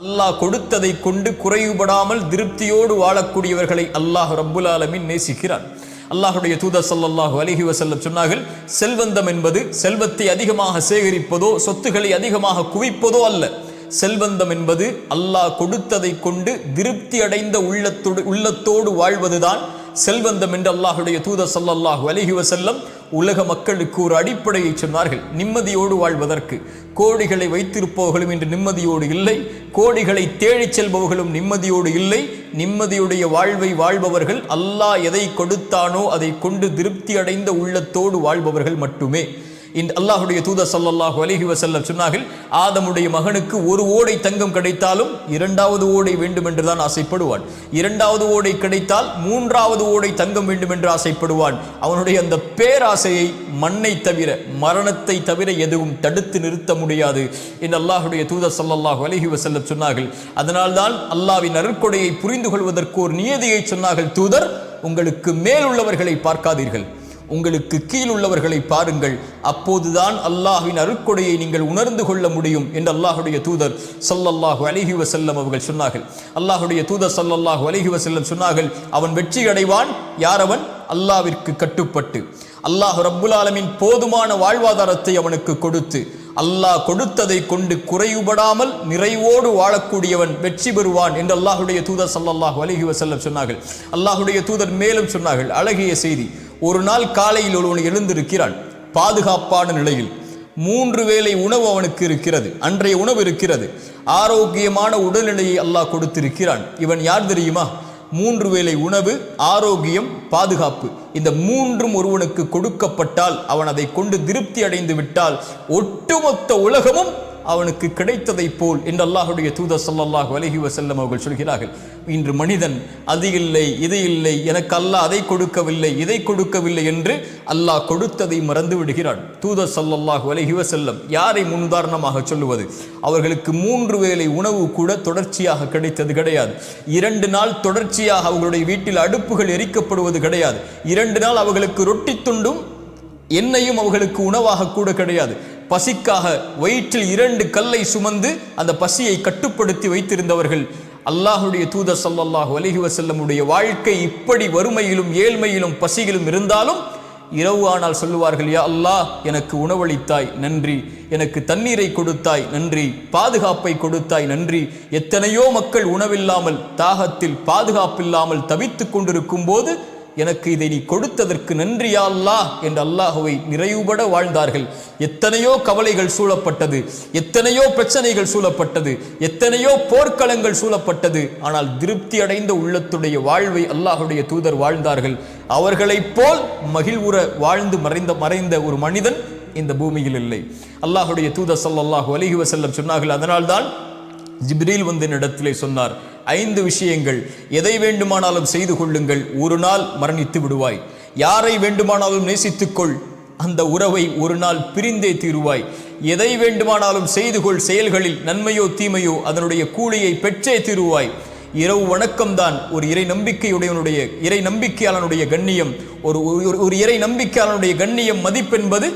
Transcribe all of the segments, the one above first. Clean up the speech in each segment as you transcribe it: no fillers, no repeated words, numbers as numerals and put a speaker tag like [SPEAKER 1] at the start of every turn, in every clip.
[SPEAKER 1] அல்லாஹ் கொடுத்ததை கொண்டு குறைவுபடாமல் திருப்தியோடு வாழக்கூடியவர்களை அல்லாஹ் ரப்புல் ஆலமீன் நேசிக்கிறான். அல்லாஹுடைய தூதர் ஸல்லல்லாஹு அலைஹி வஸல்லம் சொன்னார்கள், செல்வந்தம் என்பது செல்வத்தை அதிகமாக சேகரிப்பதோ சொத்துக்களை அதிகமாக குவிப்பதோ அல்ல. செல்வந்தம் என்பது அல்லாஹ் கொடுத்ததை கொண்டு திருப்தி அடைந்த உள்ளத்தோடு வாழ்வதுதான் செல்வந்தம் என்று அல்லாஹுடைய தூதர் ஸல்லல்லாஹு அலைஹி வஸல்லம் உலக மக்களுக்கு ஒரு அடிப்படையை சொன்னார்கள். நிம்மதியோடு வாழ்வதற்கு கோடிகளை வைத்திருப்பவர்களும் இன்று நிம்மதியோடு இல்லை, கோடிகளை தேடிச் செல்பவர்களும் நிம்மதியோடு இல்லை. நிம்மதியுடைய வாழ்வை வாழ்பவர்கள் அல்லாஹ் எதை கொடுத்தானோ அதை கொண்டு திருப்தி அடைந்த உள்ளத்தோடு வாழ்பவர்கள் மட்டுமே. இந்த அல்லாஹுடைய தூதர் ஸல்லல்லாஹு அலைஹி வஸல்லம் சொன்னார்கள், ஆதமுடைய மகனுக்கு ஒரு ஓடை தங்கம் கிடைத்தாலும் இரண்டாவது ஓடை வேண்டும் என்றுதான் ஆசைப்படுவான். இரண்டாவது ஓடை கிடைத்தால் மூன்றாவது ஓடை தங்கம் வேண்டும் என்று ஆசைப்படுவான். அவனுடைய அந்த பேராசையை மண்ணை தவிர மரணத்தை தவிர எதுவும் தடுத்து நிறுத்த முடியாது என்று அல்லாஹுடைய தூதர் ஸல்லல்லாஹு அலைஹி வஸல்லம் சொன்னார்கள். அதனால்தான் அல்லாஹ்வின் அருட்கொடையை புரிந்து கொள்வதற்கு ஒரு நியதியை சொன்னார்கள். தூதர், உங்களுக்கு மேல் உள்ளவர்களை பார்க்காதீர்கள், உங்களுக்கு கீழ் உள்ளவர்களை பாருங்கள், அப்போதுதான் அல்லாஹ்வின் அருட்கொடையை நீங்கள் உணர்ந்து கொள்ள முடியும் என்று அல்லாஹுடைய தூதர் ஸல்லல்லாஹு அலைஹி வஸல்லம் அவர்கள் சொன்னார்கள். அல்லாஹுடைய தூதர் ஸல்லல்லாஹு அலைஹி வஸல்லம் சொன்னார்கள், அவன் வெற்றி அடைவான் யார்? அவன் அல்லாஹ்விற்கு கட்டுப்பட்டு அல்லாஹ் ரப்புல் ஆலமீன் போதுமான வாழ்வாதாரத்தை அவனுக்கு கொடுத்து அல்லாஹ் கொடுத்ததை கொண்டு குறைவுபடாமல் நிறைவோடு வாழக்கூடியவன் வெற்றி பெறுவான் என்று அல்லாஹுடைய தூதர் ஸல்லல்லாஹு அலைஹி வஸல்லம் சொன்னார்கள். அல்லாஹுடைய தூதர் மேலும் சொன்னார்கள், அழகிய செய்தி. ஒரு நாள் காலையில் ஒருவன் எழுந்திருக்கிறான், பாதுகாப்பான நிலையில் 3 வேளை உணவு அவனுக்கு இருக்கிறது, அன்றைய உணவு இருக்கிறது, ஆரோக்கியமான உடல்நிலையை அல்லாஹ் கொடுத்திருக்கிறான். இவன் யார் தெரியுமா? 3 வேளை உணவு, ஆரோக்கியம், பாதுகாப்பு, இந்த 3ம் ஒருவனுக்கு கொடுக்கப்பட்டால் அவன் அதை கொண்டு திருப்தி அடைந்து விட்டால் ஒட்டுமொத்த உலகமும் அவனுக்கு கிடைத்ததை போல் என்று அல்லாஹுடைய தூதர் ஸல்லல்லாஹு அலைஹி வஸல்லம் அவர்கள் சொல்கிறார்கள். இன்று மனிதன் அது இல்லை இது இல்லை, எனக்கு அல்லாஹ் அதை கொடுக்கவில்லை இதை கொடுக்கவில்லை என்று அல்லாஹ் கொடுத்ததை மறந்து விடுகிறான். தூதர் ஸல்லல்லாஹு அலைஹி வஸல்லம் யாரை முன்னுதாரணமாக சொல்லுவது? அவர்களுக்கு 3 வேளை உணவு கூட தொடர்ச்சியாக கிடைத்தது கிடையாது. 2 நாள் தொடர்ச்சியாக அவர்களுடைய வீட்டில் அடுப்புகள் எரிக்கப்படுவது கிடையாது. 2 நாள் அவர்களுக்கு ரொட்டி துண்டும் எண்ணெயும் அவர்களுக்கு உணவாக கூட கிடையாது. பசிக்காக வயிற்றில் 2 கல்லை சுமந்து அந்த பசியை கட்டுப்படுத்தி வைத்திருந்தவர்கள். அல்லாஹுடைய தூதர் ஸல்லல்லாஹு அலைஹி வஸல்லமுடைய வாழ்க்கை இப்படி வறுமையிலும் ஏழ்மையிலும் பசியிலும் இருந்தாலும் இரவு ஆனால் சொல்லுவார்கள், யா அல்லாஹ், எனக்கு உணவளித்தாய் நன்றி, எனக்கு தண்ணீரை கொடுத்தாய் நன்றி, பாதுகாப்பை கொடுத்தாய் நன்றி. எத்தனையோ மக்கள் உணவில்லாமல் தாகத்தில் பாதுகாப்பில்லாமல் தவித்துக் கொண்டிருக்கும் போது எனக்கு இதை நீ கொடுத்ததற்கு நன்றி யா அல்லாஹ் என்று அல்லாஹுவை நிறைவுபட வாழ்ந்தார்கள். எத்தனையோ கவலைகள் சூழப்பட்டது, எத்தனையோ பிரச்சனைகள் சூழப்பட்டது, எத்தனையோ போர்க்களங்கள் சூழப்பட்டது, ஆனால் திருப்தி அடைந்த உள்ளத்துடைய வாழ்வை அல்லாஹுடைய தூதர் வாழ்ந்தார்கள். அவர்களைப் போல் மகிழ்வுற வாழ்ந்து மறைந்த ஒரு மனிதன் இந்த பூமியில் இல்லை. அல்லாஹுடைய தூதர் ஸல்லல்லாஹு அலைஹி வஸல்லம் சொன்னார்கள், அதனால்தான் ஜிப்ரீல் வந்து இடத்திலே சொன்னார், 5 விஷயங்கள், எதை வேண்டுமானாலும் செய்து கொள்ளுங்கள், ஒரு நாள் மரணித்து விடுவாய். யாரை வேண்டுமானாலும் நேசித்துக்கொள், அந்த உறவை ஒரு நாள் பிரிந்தே தீருவாய். எதை வேண்டுமானாலும் செய்து கொள், செயல்களில் நன்மையோ தீமையோ அதனுடைய கூலியை பெற்றே தீருவாய். இரவு வணக்கம்தான் ஒரு இறை நம்பிக்கையாளனுடைய கண்ணியம். ஒரு இறை நம்பிக்கையாளனுடைய கண்ணியம் மதிப்பென்பது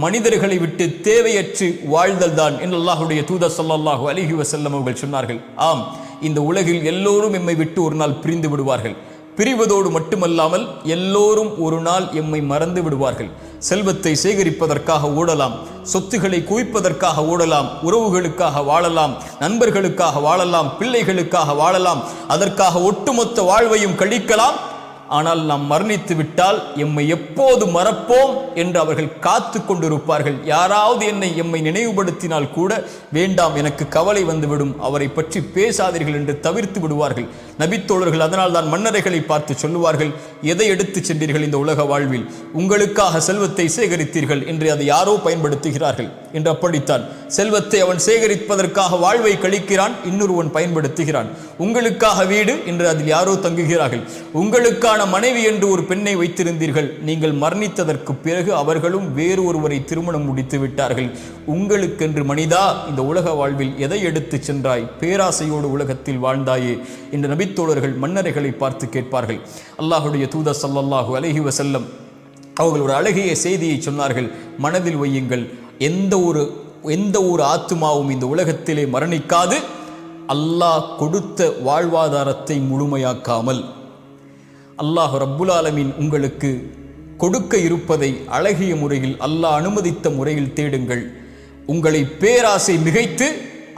[SPEAKER 1] மனிதர்களை விட்டு தேவையற்று வாழ்தல் தான் என்று அல்லாஹுடைய தூதர் ஸல்லல்லாஹு அலைஹி வஸல்லம் அவர்கள் சொன்னார்கள். ஆம், இந்த உலகில் எல்லோரும் எம்மை விட்டு ஒரு நாள் பிரிந்து விடுவார்கள். பிரிவதோடு மட்டுமல்லாமல் எல்லோரும் ஒரு நாள் எம்மை மறந்து விடுவார்கள். செல்வத்தை சேகரிப்பதற்காக ஓடலாம், சொத்துக்களை குவிப்பதற்காக ஓடலாம், உறவுகளுக்காக வாழலாம், நண்பர்களுக்காக வாழலாம், பிள்ளைகளுக்காக வாழலாம், அதற்காக ஒட்டுமொத்த வாழ்வையும் கழிக்கலாம். ஆனால் நாம் மரணித்து விட்டால் எம்மை எப்போது மறப்போம் என்று அவர்கள் காத்து கொண்டிருப்பார்கள். யாராவது எம்மை நினைவுபடுத்தினால் கூட வேண்டாம், எனக்கு கவலை வந்துவிடும், அவரை பற்றி பேசாதீர்கள் என்று தவிர்த்து விடுவார்கள் நபித்தோழர்கள். அதனால் தான் மன்னரைகளை பார்த்து சொல்லுவார்கள், எதை எடுத்து சென்றீர்கள் இந்த உலக வாழ்வில்? உங்களுக்காக செல்வத்தை சேகரித்தீர்கள் என்று அதை யாரோ பயன்படுத்துகிறார்கள் என்று. அப்படித்தான் செல்வத்தை அவன் சேகரிப்பதற்காக வாழ்வை கழிக்கிறான், இன்னொருவன் பயன்படுத்துகிறான். உங்களுக்காக வீடு என்று அதில் யாரோ தங்குகிறார்கள். உங்களுக்கான மனைவி என்று ஒரு பெண்ணை வைத்திருந்தீர்கள், நீங்கள் மரணித்ததற்கு பிறகு அவர்களும் வேறு ஒருவரை திருமணம் முடித்து விட்டார்கள். உங்களுக்கென்று மனிதா இந்த உலக வாழ்வில் எதை எடுத்து சென்றாய்? பேராசையோடு உலகத்தில் வாழ்ந்தாயே என்று நபித்தோழர்கள் மன்னரைகளை பார்த்து கேட்பார்கள். அல்லாஹுடைய தூதர் ஸல்லல்லாஹு அலைஹி வஸல்லம் அவர்கள் ஒரு அழகிய செய்தியை சொன்னார்கள், மனதில் வையுங்கள், எந்த ஒரு ஆத்துமாவும் இந்த உலகத்திலே மரணிக்காது, அல்லாஹ் கொடுத்த வாழ்வாதாரத்தை முழுமையாக்காமல், அல்லாஹ் ரப்புல் ஆலமீன் உங்களுக்கு கொடுக்க இருப்பதை அழகிய முறையில் அல்லாஹ் அனுமதித்த முறையில் தேடுங்கள். உங்களை பேராசை மிகைத்து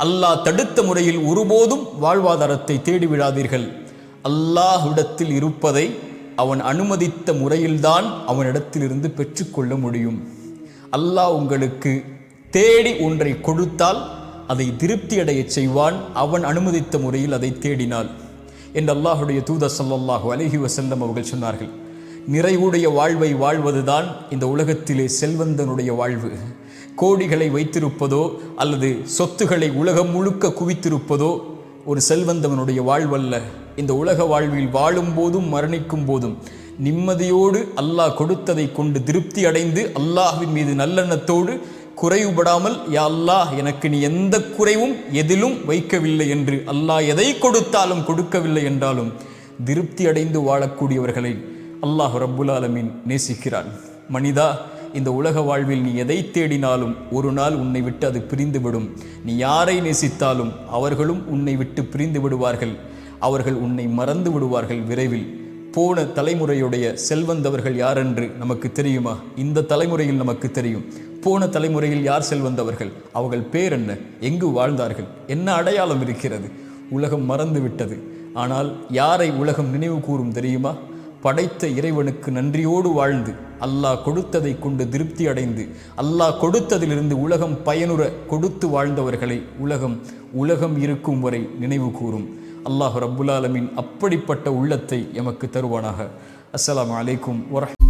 [SPEAKER 1] அல்லாஹ் தடுத்த முறையில் ஒருபோதும் வாழ்வாதாரத்தை தேடிவிடாதீர்கள். அல்லாஹ்விடத்தில் இருப்பதை அவன் அனுமதித்த முறையில்தான் அவனிடத்திலிருந்து பெற்றுக்கொள்ள முடியும். அல்லாஹ் உங்களுக்கு தேடி ஒன்றை கொடுத்தால் அதை திருப்தி அடைய செய்வான், அவன் அனுமதித்த முறையில் அதை தேடினால் என்று அல்லாஹுடைய தூதர் ஸல்லல்லாஹு அலைஹி வஸல்லம் அவர்கள் சொன்னார்கள். நிறைவுடைய வாழ்வை வாழ்வதுதான் இந்த உலகத்திலே செல்வந்தனுடைய வாழ்வு. கோடிகளை வைத்திருப்பதோ அல்லது சொத்துக்களை உலகம் முழுக்க குவித்திருப்பதோ ஒரு செல்வந்தவனுடைய வாழ்வல்ல. இந்த உலக வாழ்வில் வாழும் போதும் மரணிக்கும் போதும் நிம்மதியோடு அல்லாஹ் கொடுத்ததை கொண்டு திருப்தி அடைந்து அல்லாஹ்வின் மீது நல்லெண்ணத்தோடு குறைவுபடாமல், யா அல்லாஹ் எனக்கு நீ எந்த குறைவும் எதிலும் வைக்கவில்லை என்று, அல்லாஹ் எதை கொடுத்தாலும் கொடுக்கவில்லை என்றாலும் திருப்தி அடைந்து வாழக்கூடியவர்களை அல்லாஹ் ரப்புல் ஆலமீன் நேசிக்கிறான். மனிதா, இந்த உலக வாழ்வில் நீ எதை தேடினாலும் ஒரு நாள் உன்னை விட்டு அது பிரிந்துவிடும். நீ யாரை நேசித்தாலும் அவர்களும் உன்னை விட்டு பிரிந்து விடுவார்கள். அவர்கள் உன்னை மறந்து விடுவார்கள் விரைவில். போன தலைமுறையுடைய செல்வந்தவர்கள் யாரென்று நமக்கு தெரியுமா? இந்த தலைமுறையில் நமக்கு தெரியும். போன தலைமுறையில் யார் செல்வந்தவர்கள்? அவர்கள் பேர் என்ன? எங்கு வாழ்ந்தார்கள்? என்ன அடையாளம் இருக்கிறது? உலகம் மறந்து விட்டது. ஆனால் யாரை உலகம் நினைவு கூறும் தெரியுமா? படைத்த இறைவனுக்கு நன்றியோடு வாழ்ந்து அல்லாஹ் கொடுத்ததை கொண்டு திருப்தி அடைந்து அல்லாஹ் கொடுத்ததிலிருந்து உலகம் பயனுற கொடுத்து வாழ்ந்தவர்களை உலகம் இருக்கும் வரை நினைவு கூறும். அல்லாஹ் ரப்புல் ஆலமீன் அப்படிப்பட்ட உள்ளத்தை எமக்கு தருவானாக. அஸ்ஸலாமு அலைக்கும் வரஹ்மத்துல்லாஹி